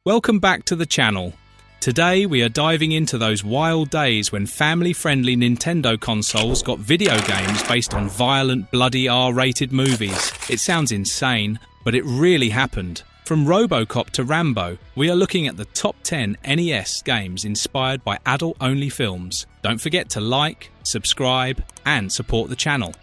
Welcome back to the channel. Today we are diving into those wild days when family-friendly Nintendo consoles got video games based on violent, bloody R-rated movies. It sounds insane, but it really happened. From RoboCop to Rambo, we are looking at the top 10 NES games inspired by adult-only films. Don't forget to like, subscribe, and support the channel.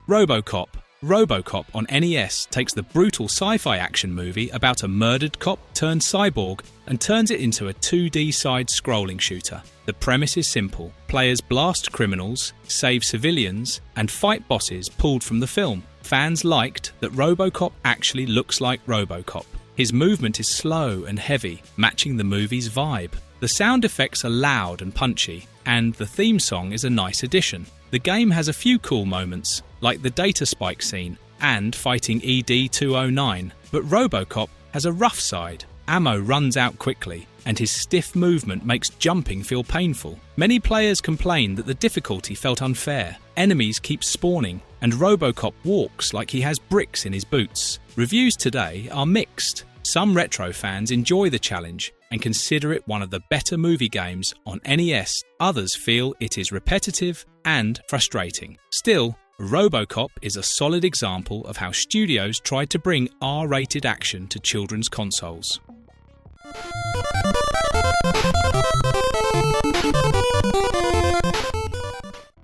RoboCop. RoboCop on NES takes the brutal sci-fi action movie about a murdered cop turned cyborg and turns it into a 2D side-scrolling shooter. The premise is simple. Players blast criminals, save civilians, and fight bosses pulled from the film. Fans liked that RoboCop actually looks like RoboCop. His movement is slow and heavy, matching the movie's vibe. The sound effects are loud and punchy, and the theme song is a nice addition. The game has a few cool moments, like the data spike scene and fighting ED-209, but RoboCop has a rough side. Ammo runs out quickly, and his stiff movement makes jumping feel painful. Many players complain that the difficulty felt unfair. Enemies keep spawning, and RoboCop walks like he has bricks in his boots. Reviews today are mixed. Some retro fans enjoy the challenge and consider it one of the better movie games on NES. Others feel it is repetitive and frustrating. Still, RoboCop is a solid example of how studios tried to bring R-rated action to children's consoles.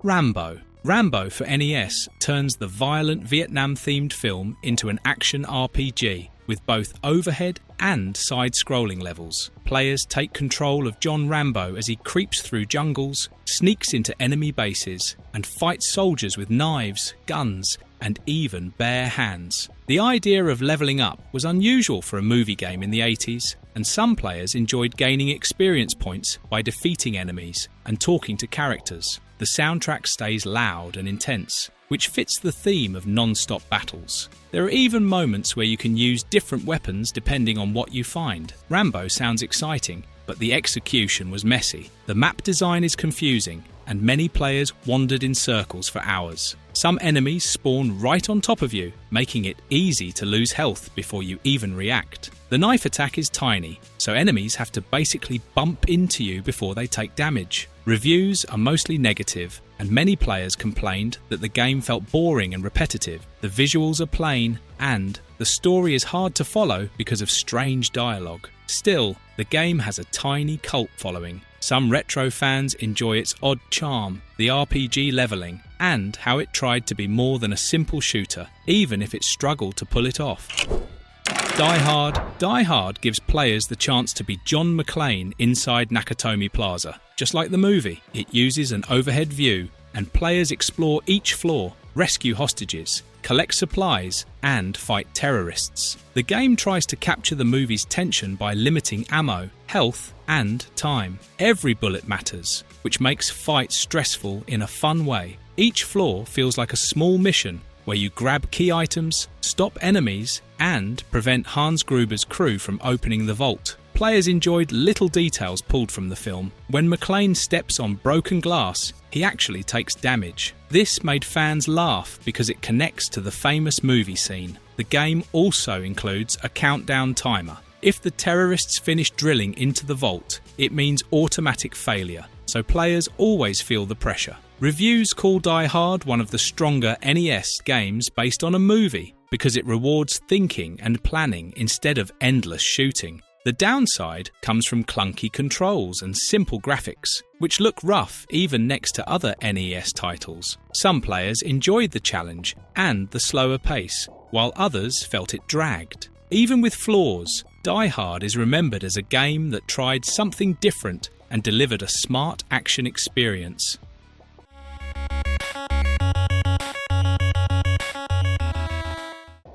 Rambo. Rambo for NES turns the violent Vietnam-themed film into an action RPG with both overhead and side-scrolling levels. Players take control of John Rambo as he creeps through jungles, sneaks into enemy bases, and fights soldiers with knives, guns, and even bare hands. The idea of leveling up was unusual for a movie game in the 80s, and some players enjoyed gaining experience points by defeating enemies and talking to characters. The soundtrack stays loud and intense, which fits the theme of non-stop battles. There are even moments where you can use different weapons depending on what you find. Rambo sounds exciting, but the execution was messy. The map design is confusing, and many players wandered in circles for hours. Some enemies spawn right on top of you, making it easy to lose health before you even react. The knife attack is tiny, so enemies have to basically bump into you before they take damage. Reviews are mostly negative, and many players complained that the game felt boring and repetitive. The visuals are plain, and the story is hard to follow because of strange dialogue. Still, the game has a tiny cult following. Some retro fans enjoy its odd charm, the RPG leveling, and how it tried to be more than a simple shooter, even if it struggled to pull it off. Die Hard. Die Hard gives players the chance to be John McClane inside Nakatomi Plaza. Just like the movie, it uses an overhead view, and players explore each floor, rescue hostages, collect supplies, and fight terrorists. The game tries to capture the movie's tension by limiting ammo, health, and time. Every bullet matters, which makes fights stressful in a fun way. Each floor feels like a small mission where you grab key items, stop enemies, and prevent Hans Gruber's crew from opening the vault. Players enjoyed little details pulled from the film. When McClane steps on broken glass, he actually takes damage. This made fans laugh because it connects to the famous movie scene. The game also includes a countdown timer. If the terrorists finish drilling into the vault, it means automatic failure, so players always feel the pressure. Reviews call Die Hard one of the stronger NES games based on a movie because it rewards thinking and planning instead of endless shooting. The downside comes from clunky controls and simple graphics, which look rough even next to other NES titles. Some players enjoyed the challenge and the slower pace, while others felt it dragged. Even with flaws, Die Hard is remembered as a game that tried something different and delivered a smart action experience.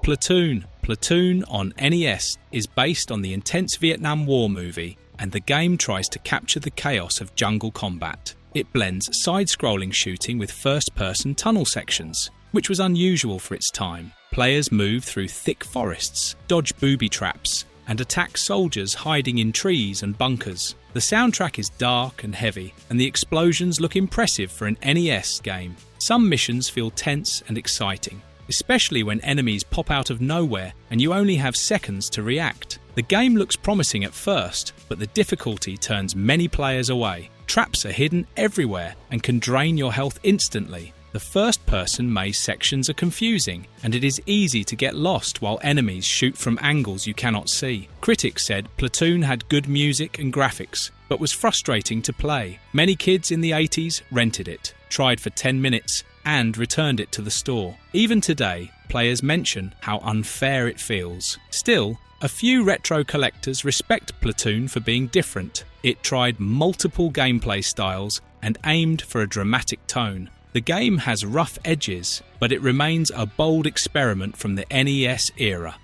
Platoon. Platoon on NES is based on the intense Vietnam War movie, and the game tries to capture the chaos of jungle combat. It blends side-scrolling shooting with first-person tunnel sections, which was unusual for its time. Players move through thick forests, dodge booby traps, and attack soldiers hiding in trees and bunkers. The soundtrack is dark and heavy, and the explosions look impressive for an NES game. Some missions feel tense and exciting, especially when enemies pop out of nowhere and you only have seconds to react. The game looks promising at first, but the difficulty turns many players away. Traps are hidden everywhere and can drain your health instantly. The first-person maze sections are confusing, and it is easy to get lost while enemies shoot from angles you cannot see. Critics said Platoon had good music and graphics, but was frustrating to play. Many kids in the 80s rented it, tried for 10 minutes, and returned it to the store. Even today, players mention how unfair it feels. Still, a few retro collectors respect Platoon for being different. It tried multiple gameplay styles and aimed for a dramatic tone. The game has rough edges, but it remains a bold experiment from the NES era.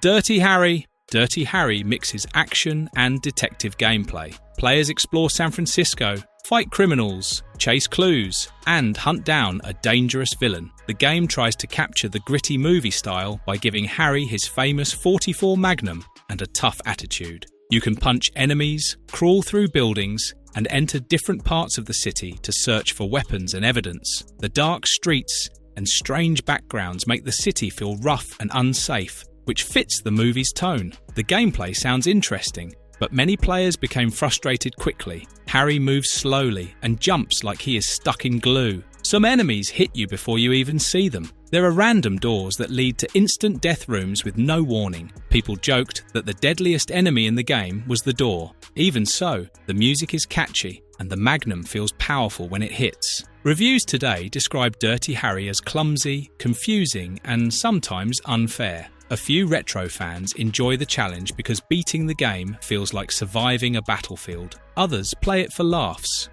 Dirty Harry. Dirty Harry mixes action and detective gameplay. Players explore San Francisco, fight criminals, chase clues, and hunt down a dangerous villain. The game tries to capture the gritty movie style by giving Harry his famous .44 Magnum and a tough attitude. You can punch enemies, crawl through buildings, and enter different parts of the city to search for weapons and evidence. The dark streets and strange backgrounds make the city feel rough and unsafe, which fits the movie's tone. The gameplay sounds interesting, but many players became frustrated quickly. Harry moves slowly and jumps like he is stuck in glue. Some enemies hit you before you even see them. There are random doors that lead to instant death rooms with no warning. People joked that the deadliest enemy in the game was the door. Even so, the music is catchy and the Magnum feels powerful when it hits. Reviews today describe Dirty Harry as clumsy, confusing, and sometimes unfair. A few retro fans enjoy the challenge because beating the game feels like surviving a battlefield. Others play it for laughs.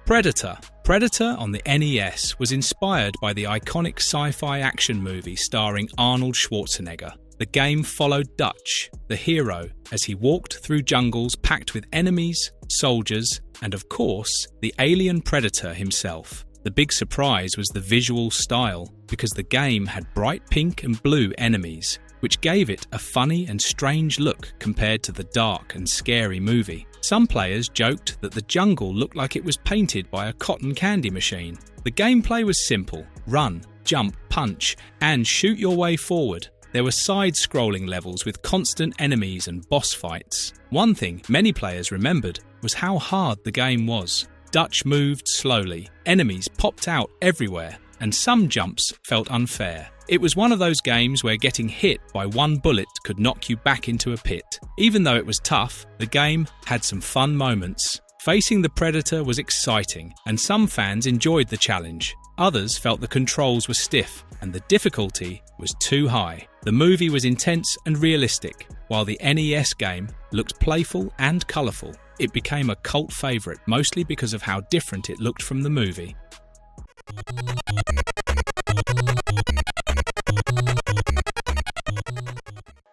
Predator. Predator on the NES was inspired by the iconic sci-fi action movie starring Arnold Schwarzenegger. The game followed Dutch, the hero, as he walked through jungles packed with enemies, soldiers, and of course, the alien Predator himself. The big surprise was the visual style, because the game had bright pink and blue enemies, which gave it a funny and strange look compared to the dark and scary movie. Some players joked that the jungle looked like it was painted by a cotton candy machine. The gameplay was simple: run, jump, punch, and shoot your way forward. There were side-scrolling levels with constant enemies and boss fights. One thing many players remembered was how hard the game was. Dutch moved slowly, enemies popped out everywhere, and some jumps felt unfair. It was one of those games where getting hit by one bullet could knock you back into a pit. Even though it was tough, the game had some fun moments. Facing the Predator was exciting, and some fans enjoyed the challenge. Others felt the controls were stiff and the difficulty was too high. The movie was intense and realistic, while the NES game looked playful and colourful. It became a cult favourite, mostly because of how different it looked from the movie.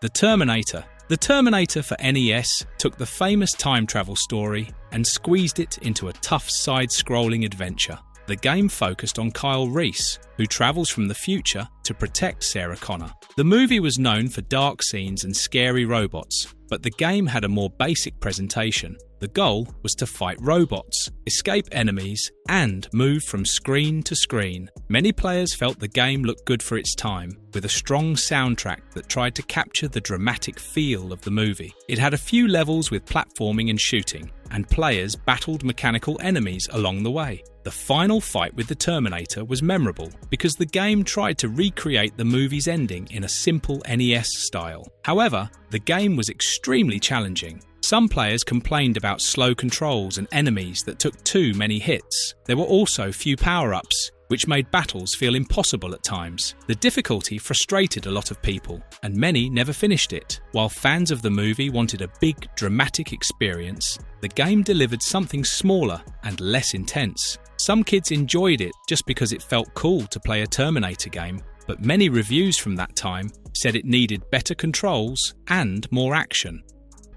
The Terminator. The Terminator for NES took the famous time travel story and squeezed it into a tough side-scrolling adventure. The game focused on Kyle Reese, who travels from the future to protect Sarah Connor. The movie was known for dark scenes and scary robots, but the game had a more basic presentation. The goal was to fight robots, escape enemies, and move from screen to screen. Many players felt the game looked good for its time, with a strong soundtrack that tried to capture the dramatic feel of the movie. It had a few levels with platforming and shooting, and players battled mechanical enemies along the way. The final fight with the Terminator was memorable because the game tried to recreate the movie's ending in a simple NES style. However, the game was extremely challenging. Some players complained about slow controls and enemies that took too many hits. There were also few power-ups, which made battles feel impossible at times. The difficulty frustrated a lot of people, and many never finished it. While fans of the movie wanted a big, dramatic experience, the game delivered something smaller and less intense. Some kids enjoyed it just because it felt cool to play a Terminator game, but many reviews from that time said it needed better controls and more action.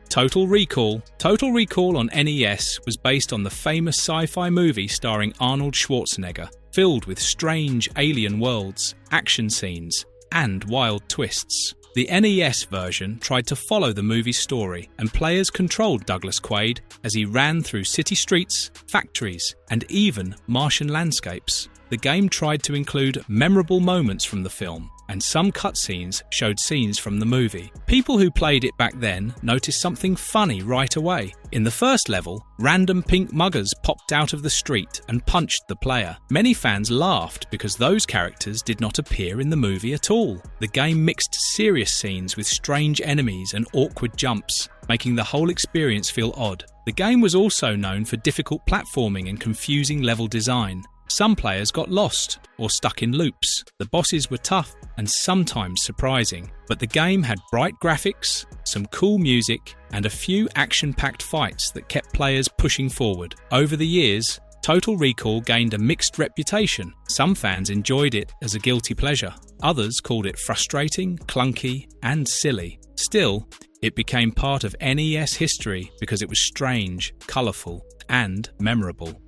Total Recall. Total Recall on NES was based on the famous sci-fi movie starring Arnold Schwarzenegger. filled with strange alien worlds, action scenes, and wild twists. The NES version tried to follow the movie's story, and players controlled Douglas Quaid as he ran through city streets, factories, and even Martian landscapes. The game tried to include memorable moments from the film, and some cutscenes showed scenes from the movie. People who played it back then noticed something funny right away. In the first level, random pink muggers popped out of the street and punched the player. Many fans laughed because those characters did not appear in the movie at all. The game mixed serious scenes with strange enemies and awkward jumps, making the whole experience feel odd. The game was also known for difficult platforming and confusing level design. Some players got lost or stuck in loops. The bosses were tough and sometimes surprising, but the game had bright graphics, some cool music, and a few action-packed fights that kept players pushing forward. Over the years, Total Recall gained a mixed reputation. Some fans enjoyed it as a guilty pleasure. Others called it frustrating, clunky, and silly. Still, it became part of NES history because it was strange, colourful, and memorable.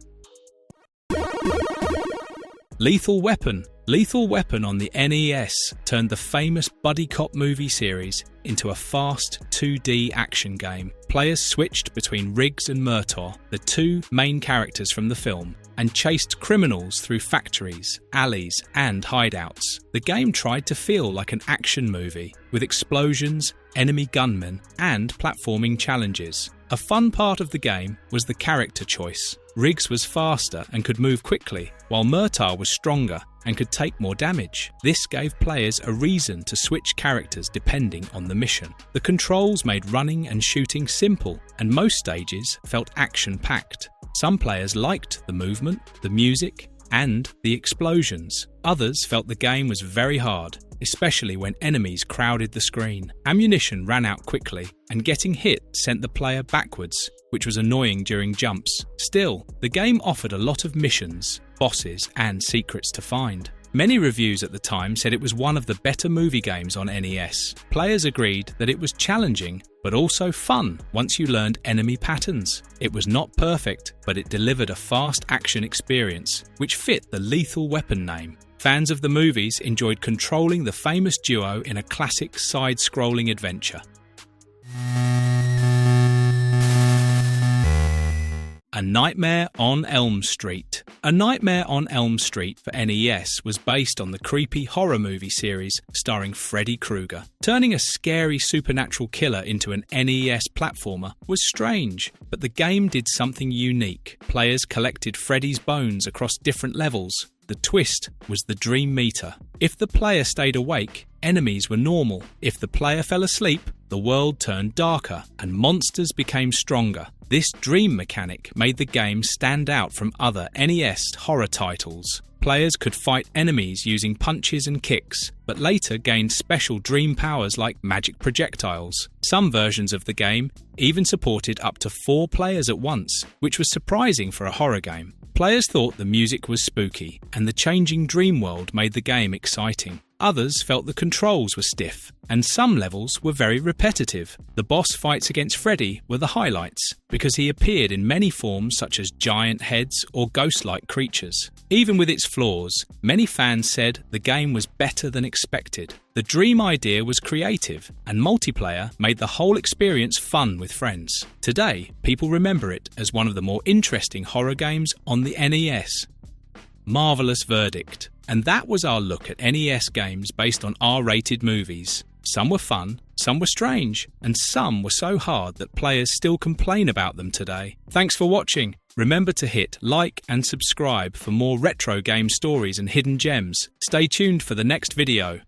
Lethal Weapon. Lethal Weapon on the NES turned the famous buddy cop movie series into a fast 2D action game. Players switched between Riggs and Murtaugh, the two main characters from the film, and chased criminals through factories, alleys, and hideouts. The game tried to feel like an action movie, with explosions, enemy gunmen, and platforming challenges. A fun part of the game was the character choice. Riggs was faster and could move quickly, while Murtaugh was stronger and could take more damage. This gave players a reason to switch characters depending on the mission. The controls made running and shooting simple, and most stages felt action-packed. Some players liked the movement, the music, and the explosions. Others felt the game was very hard, especially when enemies crowded the screen. Ammunition ran out quickly, and getting hit sent the player backwards, which was annoying during jumps. Still, the game offered a lot of missions, bosses, and secrets to find. Many reviews at the time said it was one of the better movie games on NES. Players agreed that it was challenging, but also fun once you learned enemy patterns. It was not perfect, but it delivered a fast action experience, which fit the Lethal Weapon name. Fans of the movies enjoyed controlling the famous duo in a classic side-scrolling adventure. A Nightmare on Elm Street. A Nightmare on Elm Street for NES was based on the creepy horror movie series starring Freddy Krueger. Turning a scary supernatural killer into an NES platformer was strange, but the game did something unique. Players collected Freddy's bones across different levels. The twist was the dream meter. If the player stayed awake, enemies were normal. If the player fell asleep, the world turned darker and monsters became stronger. This dream mechanic made the game stand out from other NES horror titles. Players could fight enemies using punches and kicks, but later gained special dream powers like magic projectiles. Some versions of the game even supported up to 4 players at once, which was surprising for a horror game. Players thought the music was spooky, and the changing dream world made the game exciting. Others felt the controls were stiff, and some levels were very repetitive. The boss fights against Freddy were the highlights, because he appeared in many forms such as giant heads or ghost-like creatures. Even with its flaws, many fans said the game was better than expected. The dream idea was creative, and multiplayer made the whole experience fun with friends. Today, people remember it as one of the more interesting horror games on the NES. Marvelous verdict. And that was our look at NES games based on R-rated movies. Some were fun, some were strange, and some were so hard that players still complain about them today. Thanks for watching. Remember to hit like and subscribe for more retro game stories and hidden gems. Stay tuned for the next video.